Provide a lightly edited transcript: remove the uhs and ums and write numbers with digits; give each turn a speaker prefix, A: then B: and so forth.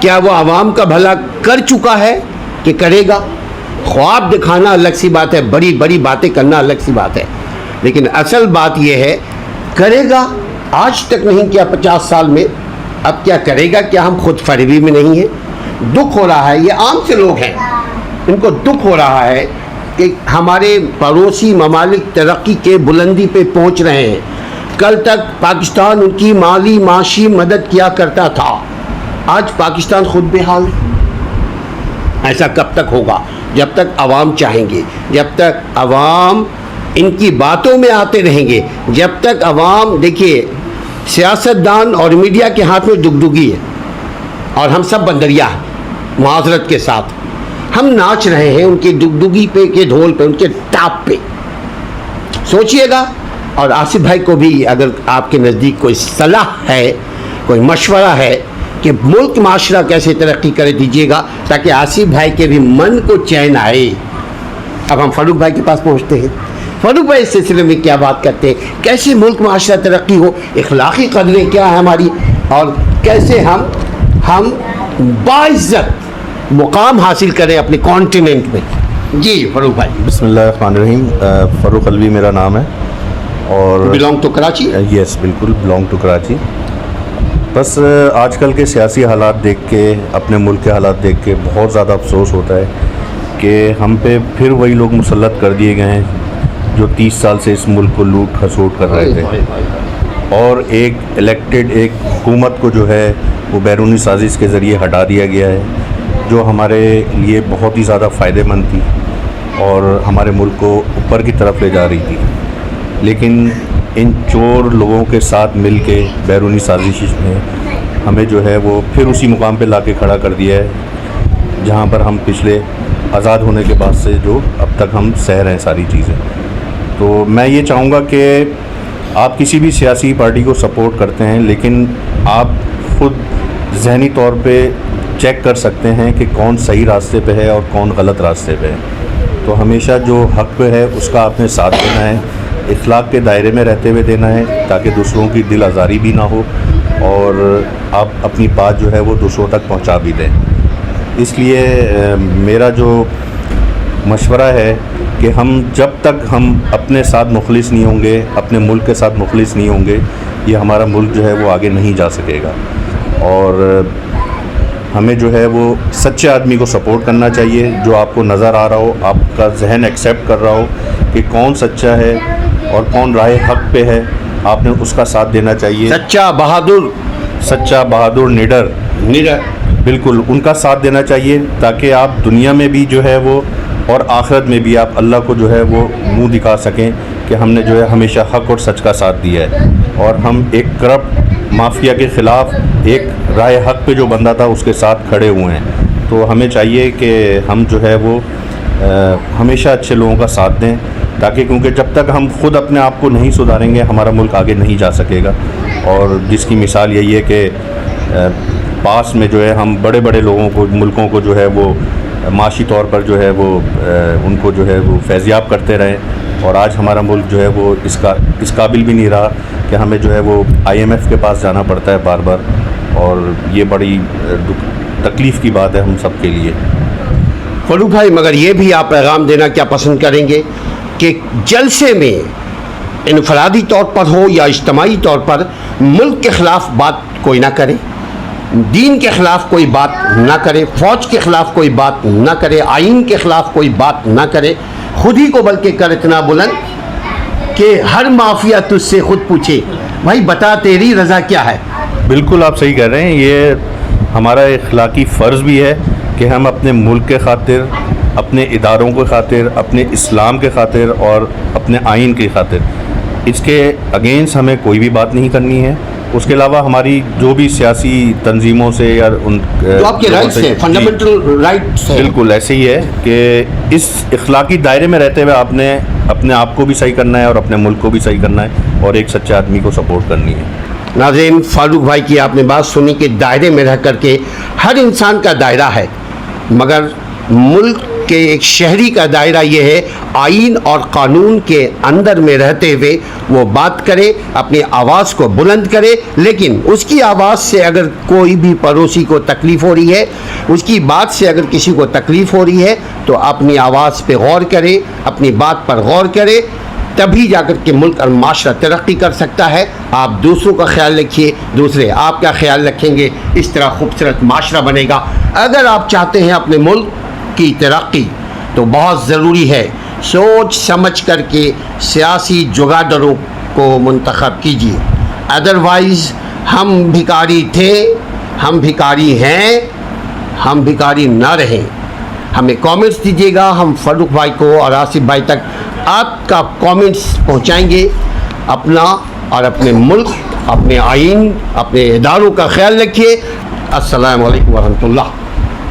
A: کیا وہ عوام کا بھلا کر چکا ہے کہ کرے گا؟ خواب دکھانا الگ سی بات ہے، بڑی بڑی باتیں کرنا الگ سی بات ہے، لیکن اصل بات یہ ہے کرے گا؟ آج تک نہیں کیا 50 سال میں، اب کیا کرے گا؟ کیا ہم خود فریبی میں نہیں ہیں؟ دکھ ہو رہا ہے، یہ عام سے لوگ ہیں، ان کو دکھ ہو رہا ہے کہ ہمارے پڑوسی ممالک ترقی کے بلندی پہ پہنچ رہے ہیں، کل تک پاکستان ان کی مالی معاشی مدد کیا کرتا تھا، آج پاکستان خود بے حال ہے۔ ایسا کب تک ہوگا؟ جب تک عوام چاہیں گے، جب تک عوام ان کی باتوں میں آتے رہیں گے، جب تک عوام، دیکھیے سیاستدان اور میڈیا کے ہاتھ میں ڈگڈگی ہے اور ہم سب بندریا ہیں، معذرت کے ساتھ ہم ناچ رہے ہیں ان کی ڈگڈگی پہ، کے ڈھول پہ، ان کے ٹاپ پہ۔ سوچئے گا، اور آصف بھائی کو بھی اگر آپ کے نزدیک کوئی صلاح ہے، کوئی مشورہ ہے کہ ملک معاشرہ کیسے ترقی کرے، دیجیے گا تاکہ آصف بھائی کے بھی من کو چین آئے۔ اب ہم فاروق بھائی کے پاس پہنچتے ہیں۔ فاروق بھائی اس سلسلے میں کیا بات کرتے ہیں؟ کیسے ملک معاشرہ ترقی ہو، اخلاقی قدریں کیا ہیں ہماری، اور کیسے ہم باعزت مقام حاصل کریں اپنے کانٹیننٹ میں؟ جی فاروق بھائی۔
B: بسم اللہ الرحمن الرحیم۔ فاروق الوی میرا نام ہے اور
A: بلانگ ٹو کراچی؟
B: یس بالکل، بلانگ ٹو کراچی۔ بس آج کل کے سیاسی حالات دیکھ کے، اپنے ملک کے حالات دیکھ کے بہت زیادہ افسوس ہوتا ہے کہ ہم پہ پھر وہی لوگ مسلط کر دیے گئے ہیں جو 30 سال سے اس ملک کو لوٹ کھسوٹ کر رہے تھے، اور ایک الیکٹڈ ایک حکومت کو جو ہے وہ بیرونی سازش کے ذریعے ہٹا دیا گیا ہے، جو ہمارے لیے بہت ہی زیادہ فائدہ مند تھی اور ہمارے ملک کو اوپر کی طرف لے جا رہی تھی۔ لیکن ان چور لوگوں کے ساتھ مل کے بیرونی سازش میں ہمیں جو ہے وہ پھر اسی مقام پہ لا کے کھڑا کر دیا ہے جہاں پر ہم پچھلے آزاد ہونے کے بعد سے جو اب تک ہم سہ رہے ہیں ساری چیزیں۔ تو میں یہ چاہوں گا کہ آپ کسی بھی سیاسی پارٹی کو سپورٹ کرتے ہیں، لیکن آپ خود ذہنی طور پہ چیک کر سکتے ہیں کہ کون صحیح راستے پہ ہے اور کون غلط راستے پہ ہے۔ تو ہمیشہ جو حق پہ ہے اس کا آپ نے ساتھ دینا ہے، اخلاق کے دائرے میں رہتے ہوئے دینا ہے تاکہ دوسروں کی دل آزاری بھی نہ ہو اور آپ اپنی بات جو ہے وہ دوسروں تک پہنچا بھی دیں۔ اس لیے میرا جو مشورہ ہے کہ ہم جب تک ہم اپنے ساتھ مخلص نہیں ہوں گے، اپنے ملک کے ساتھ مخلص نہیں ہوں گے، یہ ہمارا ملک جو ہے وہ آگے نہیں جا سکے گا۔ اور ہمیں جو ہے وہ سچے آدمی کو سپورٹ کرنا چاہیے، جو آپ کو نظر آ رہا ہو، آپ کا ذہن ایکسیپٹ کر رہا ہو کہ کون سچا ہے اور کون راہ حق پہ ہے، آپ نے اس کا ساتھ دینا چاہیے۔
A: سچا
B: بہادر نڈر بالکل ان کا ساتھ دینا چاہیے تاکہ آپ دنیا میں بھی جو ہے وہ اور آخرت میں بھی آپ اللہ کو جو ہے وہ منہ دکھا سکیں کہ ہم نے جو ہے ہمیشہ حق اور سچ کا ساتھ دیا ہے، اور ہم ایک کرپٹ مافیا کے خلاف ایک راہ حق پہ جو بندہ تھا اس کے ساتھ کھڑے ہوئے ہیں۔ تو ہمیں چاہیے کہ ہم جو ہے وہ ہمیشہ اچھے لوگوں کا ساتھ دیں تاکہ، کیونکہ جب تک ہم خود اپنے آپ کو نہیں سدھاریں گے ہمارا ملک آگے نہیں جا سکے گا۔ اور جس کی مثال یہی ہے کہ پاس میں جو ہے ہم بڑے بڑے لوگوں کو، ملکوں کو جو ہے وہ معاشی طور پر جو ہے وہ ان کو جو ہے وہ فیضیاب کرتے رہے، اور آج ہمارا ملک جو ہے وہ اس قابل بھی نہیں رہا کہ ہمیں جو ہے وہ IMF کے پاس جانا پڑتا ہے بار بار، اور یہ بڑی تکلیف کی بات ہے ہم سب کے لیے۔
A: فاروق بھائی، مگر یہ بھی آپ پیغام دینا کیا پسند کریں گے کہ جلسے میں انفرادی طور پر ہو یا اجتماعی طور پر ملک کے خلاف بات کوئی نہ کرے، دین کے خلاف کوئی بات نہ کرے، فوج کے خلاف کوئی بات نہ کرے، آئین کے خلاف کوئی بات نہ کرے، خود ہی کو بلکہ کر اتنا بلند کہ ہر مافیا تجھ سے خود پوچھے بھائی بتا تیری رضا کیا ہے؟
B: بالکل آپ صحیح کہہ رہے ہیں، یہ ہمارا اخلاقی فرض بھی ہے کہ ہم اپنے ملک کے خاطر، اپنے اداروں کے خاطر، اپنے اسلام کے خاطر اور اپنے آئین کی خاطر اس کے اگینسٹ ہمیں کوئی بھی بات نہیں کرنی ہے۔ اس کے علاوہ ہماری جو بھی سیاسی تنظیموں سے یا ان
A: جو آپ کے رائٹس ہیں، فنڈامنٹل رائٹس ہیں،
B: بالکل ایسے ہی ہے کہ اس اخلاقی دائرے میں رہتے ہوئے آپ نے اپنے آپ کو بھی صحیح کرنا ہے اور اپنے ملک کو بھی صحیح کرنا ہے اور ایک سچے آدمی کو سپورٹ کرنی ہے۔
A: ناظرین، فاروق بھائی کی آپ نے بات سنی کہ دائرے میں رہ کر کے ہر انسان کا دائرہ ہے، مگر ملک کہ ایک شہری کا دائرہ یہ ہے آئین اور قانون کے اندر میں رہتے ہوئے وہ بات کرے، اپنی آواز کو بلند کرے، لیکن اس کی آواز سے اگر کوئی بھی پڑوسی کو تکلیف ہو رہی ہے، اس کی بات سے اگر کسی کو تکلیف ہو رہی ہے تو اپنی آواز پہ غور کرے، اپنی بات پر غور کرے، تبھی جا کر کے ملک اور معاشرہ ترقی کر سکتا ہے۔ آپ دوسروں کا خیال رکھیے، دوسرے آپ کا خیال رکھیں گے، اس طرح خوبصورت معاشرہ بنے گا۔ اگر آپ چاہتے ہیں اپنے ملک کی ترقی تو بہت ضروری ہے سوچ سمجھ کر کے سیاسی جگادروں کو منتخب کیجیے، ادروائز ہم بھکاری تھے، ہم بھکاری ہیں، ہم بھکاری نہ رہیں۔ ہمیں کامنٹس دیجیے گا، ہم فاروق بھائی کو اور آصف بھائی تک آپ کا کامنٹس پہنچائیں گے۔ اپنا اور اپنے ملک، اپنے آئین، اپنے اداروں کا خیال رکھیے۔ السلام علیکم ورحمۃ اللہ۔